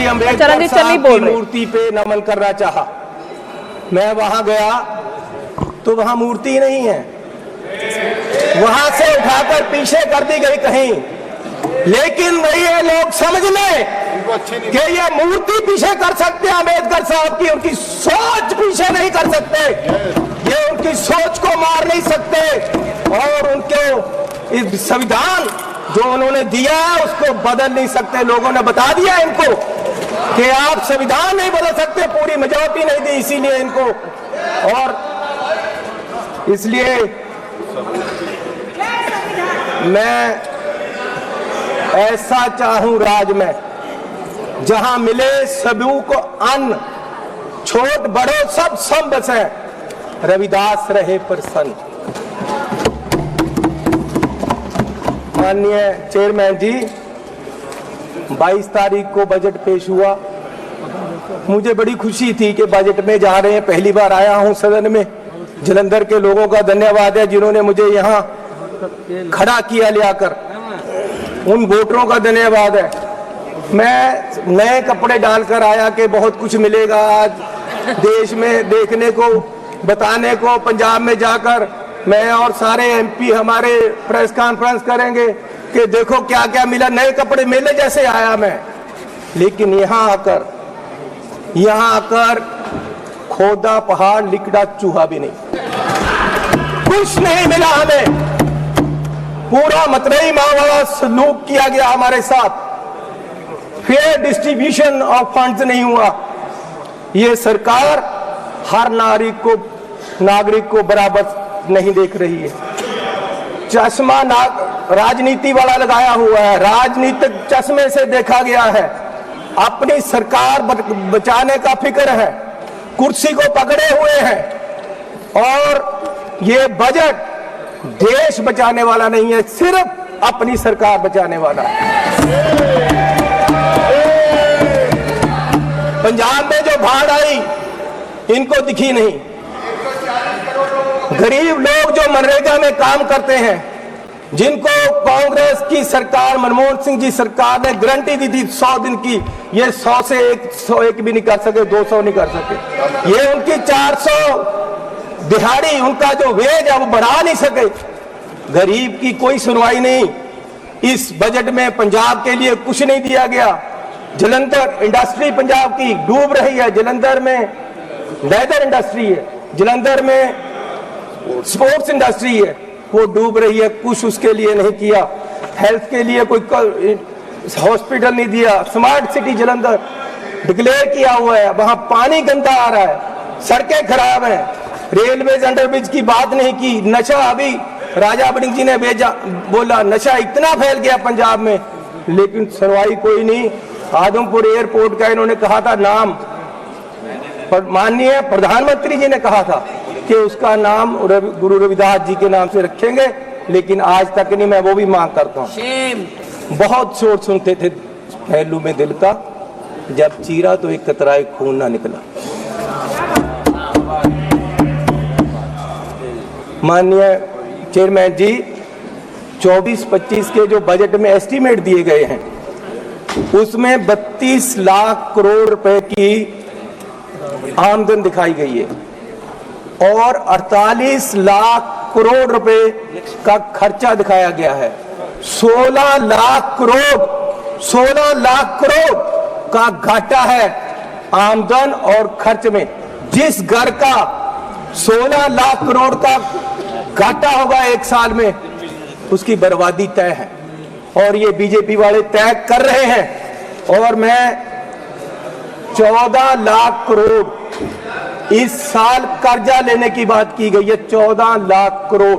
अम्बेडकर साहब की मूर्ति पे नमन करना चाहा। मैं वहां गया तो वहां मूर्ति नहीं है, वहां से उठाकर पीछे कर दी गई कहीं। लेकिन नहीं, ये लोग समझ लें कि ये मूर्ति पीछे कर सकते हैं अम्बेडकर साहब की, उनकी सोच पीछे नहीं कर सकते, ये उनकी सोच को मार नहीं सकते, और उनके इस संविधान जो उन्होंने दिया है उसको बदल नहीं सकते। लोगों ने बता दिया इनको कि आप संविधान नहीं बदल सकते, पूरी मेजॉरिटी नहीं दी इसीलिए इनको। और इसलिए मैं ऐसा चाहूं राज में जहां मिले सभी को अन्न, छोट बड़ो सब सम बसे, रविदास रहे प्रसन्न। माननीय चेयरमैन जी, 22 तारीख को बजट पेश हुआ। मुझे बड़ी खुशी थी कि बजट में जा रहे हैं, पहली बार आया हूं सदन में। जलंधर के लोगों का धन्यवाद है जिन्होंने मुझे यहाँ खड़ा किया ले आकर, उन वोटरों का धन्यवाद है। मैं नए कपड़े डालकर आया कि बहुत कुछ मिलेगा आज देश में देखने को, बताने को। पंजाब में जाकर मैं और सारे एमपी हमारे प्रेस कॉन्फ्रेंस करेंगे कि देखो क्या क्या मिला, नए कपड़े मेले जैसे आया मैं। लेकिन यहाँ आकर खोदा पहाड़ लिकड़ा चूहा भी नहीं, कुछ नहीं मिला हमें। पूरा मतरेई मामला सलूक किया गया हमारे साथ, फेयर डिस्ट्रीब्यूशन ऑफ फंड्स नहीं हुआ। ये सरकार हर नागरिक को बराबर नहीं देख रही है। चश्मा राजनीति वाला लगाया हुआ है, राजनीतिक चश्मे से देखा गया है। अपनी सरकार बचाने का फिक्र है, कुर्सी को पकड़े हुए हैं। और ये बजट देश बचाने वाला नहीं है, सिर्फ अपनी सरकार बचाने वाला है। पंजाब में जो बाढ़ आई इनको दिखी नहीं। गरीब लोग जो मनरेगा में काम करते हैं, जिनको कांग्रेस की सरकार, मनमोहन सिंह जी सरकार ने गारंटी दी थी 100 दिन की, ये 100 से 101 भी नहीं कर सके, 200 नहीं कर सके। ये उनकी 400 दिहाड़ी, उनका जो वेज है वो बढ़ा नहीं सके। गरीब की कोई सुनवाई नहीं। इस बजट में पंजाब के लिए कुछ नहीं दिया गया। जलंधर इंडस्ट्री पंजाब की डूब रही है, जलंधर में लेदर इंडस्ट्री है, जलंधर में स्पोर्ट्स इंडस्ट्री है, वो डूब रही है। कुछ उसके लिए नहीं किया। हेल्थ के लिए कोई हॉस्पिटल नहीं दिया। स्मार्ट सिटी जलंधर डिक्लेयर किया हुआ है, वहां पानी गंदा आ रहा है, सड़कें खराब हैं, रेलवे अंडरब्रिज की बात नहीं की। नशा, अभी राजा बड़िंग जी ने बोला नशा इतना फैल गया पंजाब में, लेकिन सुनवाई कोई नहीं। आदमपुर एयरपोर्ट का इन्होंने कहा था नाम, माननीय प्रधानमंत्री जी ने कहा था कि उसका नाम गुरु रविदास जी के नाम से रखेंगे, लेकिन आज तक नहीं। मैं वो भी मांग करता हूँ। बहुत शोर सुनते थे पहलू में दिल का, जब चीरा तो एक कतराए खून ना निकला। माननीय चेयरमैन जी, 24-25 के जो बजट में एस्टीमेट दिए गए हैं उसमें 32 लाख करोड़ रुपए की आमदन दिखाई गई है और 48 लाख करोड़ रुपए का खर्चा दिखाया गया है। 16 लाख करोड़ का घाटा है आमदन और खर्च में। जिस घर का 16 लाख करोड़ का घाटा होगा एक साल में, उसकी बर्बादी तय है, और ये बीजेपी वाले तय कर रहे हैं। और मैं 14 लाख करोड़ इस साल कर्जा लेने की बात की गई है, 14 लाख करोड़।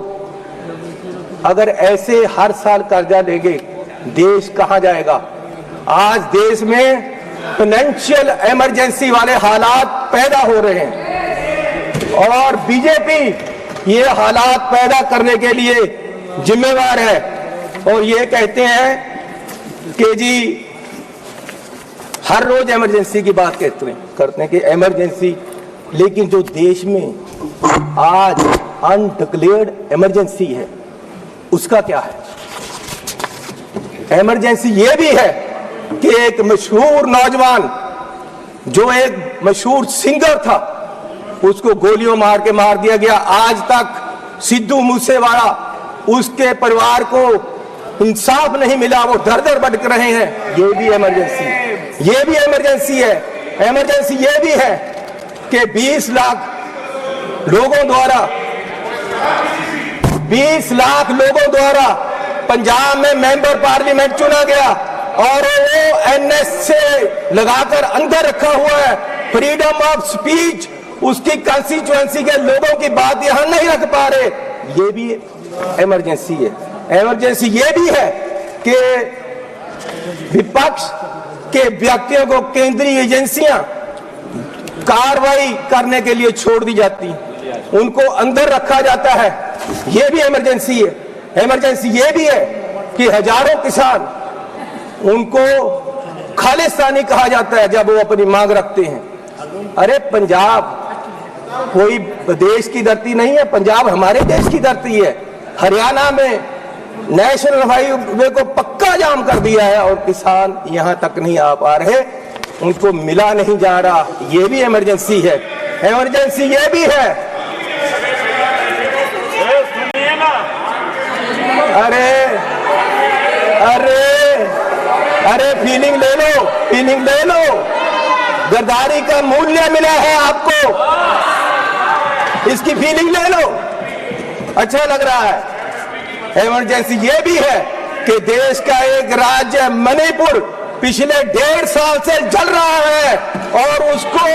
अगर ऐसे हर साल कर्जा लेंगे, देश कहां जाएगा? आज देश में फाइनेंशियल इमरजेंसी वाले हालात पैदा हो रहे हैं और बीजेपी ये हालात पैदा करने के लिए जिम्मेवार है। और ये कहते हैं कि जी हर रोज इमरजेंसी की बात करते हैं कि इमरजेंसी, लेकिन जो देश में आज अनडिक्लेयर्ड इमरजेंसी है उसका क्या है? इमरजेंसी ये भी है कि एक मशहूर नौजवान जो एक मशहूर सिंगर था उसको गोलियों मार के मार दिया गया। आज तक सिद्धू मूसेवाला उसके परिवार को इंसाफ नहीं मिला, वो दर दर भटक रहे हैं। ये भी इमरजेंसी, ये भी इमरजेंसी है। इमरजेंसी ये भी है कि 20 लाख लोगों द्वारा पंजाब में मेंबर पार्लियामेंट चुना गया और वो एनएस से लगाकर अंदर रखा हुआ है। फ्रीडम ऑफ स्पीच, उसकी कंस्टिट्यूएंसी के लोगों की बात यहां नहीं रख पा रहे। ये भी इमरजेंसी है। इमरजेंसी ये भी है कि विपक्ष के व्यक्तियों को केंद्रीय एजेंसियां कार्रवाई करने के लिए छोड़ दी जाती, उनको अंदर रखा जाता है। ये भी इमरजेंसी है। इमरजेंसी ये भी है कि हजारों किसान, उनको खालिस्तानी कहा जाता है जब वो अपनी मांग रखते हैं। अरे पंजाब कोई देश की धरती नहीं है, पंजाब हमारे देश की धरती है। हरियाणा में नेशनल हाईवे को पक्का जाम कर दिया है और किसान यहां तक नहीं आ पा रहे, उनको मिला नहीं जा रहा। ये भी इमरजेंसी है। इमरजेंसी ये भी है। अरे अरे अरे फीलिंग ले लो, फीलिंग ले लो। गद्दारी का मूल्य मिला है आपको, इसकी फीलिंग ले लो, अच्छा लग रहा है। इमरजेंसी ये भी है कि देश का एक राज्य मणिपुर पिछले 1.5 साल से जल रहा है और उसको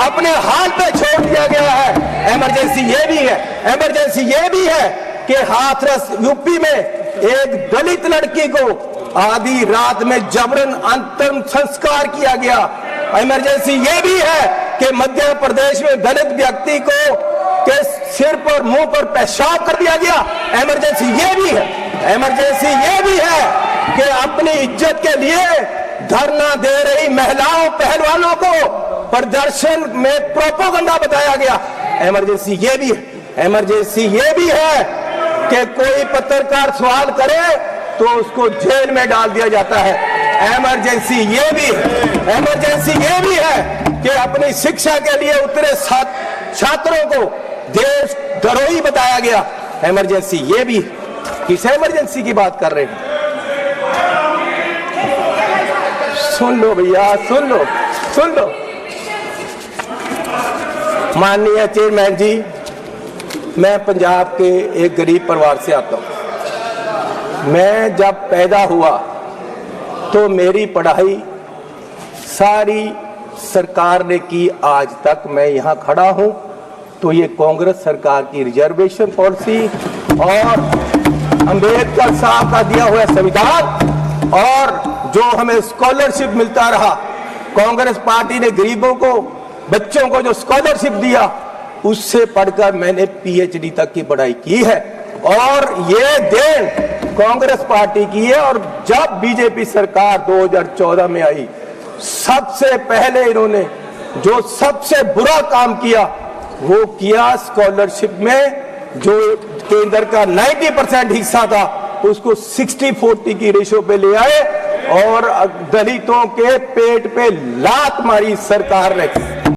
अपने हाल पे छोड़ दिया गया है। इमरजेंसी ये भी है। इमरजेंसी ये भी है कि हाथरस यूपी में एक दलित लड़की को आधी रात में जबरन अंतिम संस्कार किया गया। इमरजेंसी ये भी है कि मध्य प्रदेश में दलित व्यक्ति को के सिर पर मुंह पर पेशाब कर दिया गया। इमरजेंसी ये भी है। इमरजेंसी ये भी है कि अपनी इज्जत के लिए धरना दे रही महिलाओं पहलवानों को प्रदर्शन में प्रोपेगेंडा बताया गया। इमरजेंसी ये भी है। इमरजेंसी ये भी है कि कोई पत्रकार सवाल करे तो उसको जेल में डाल दिया जाता है। इमरजेंसी ये भी है। इमरजेंसी ये भी है कि अपनी शिक्षा के लिए उतरे छात्रों को देश द्रोही बताया गया। इमरजेंसी ये भी। किस इमरजेंसी की बात कर रहे हैं? सुन लो भैया, सुन लो, सुन लो। माननीय चेयरमैन जी, मैं पंजाब के एक गरीब परिवार से आता हूं। मैं जब पैदा हुआ तो मेरी पढ़ाई सारी सरकार ने की। आज तक मैं यहाँ खड़ा हूँ तो ये कांग्रेस सरकार की रिजर्वेशन पॉलिसी और अंबेडकर साहब का दिया हुआ संविधान और जो हमें स्कॉलरशिप मिलता रहा, कांग्रेस पार्टी ने गरीबों को, बच्चों को जो स्कॉलरशिप दिया, उससे पढ़कर मैंने पीएचडी तक की पढ़ाई की है और ये देन कांग्रेस पार्टी की है। और जब बीजेपी सरकार 2014 में आई, सबसे पहले इन्होंने जो सबसे बुरा काम किया वो किया, स्कॉलरशिप में जो केंद्र का 90% हिस्सा था उसको 60-40 की रेशो पे ले आए और दलितों के पेट पे लात मारी सरकार ने।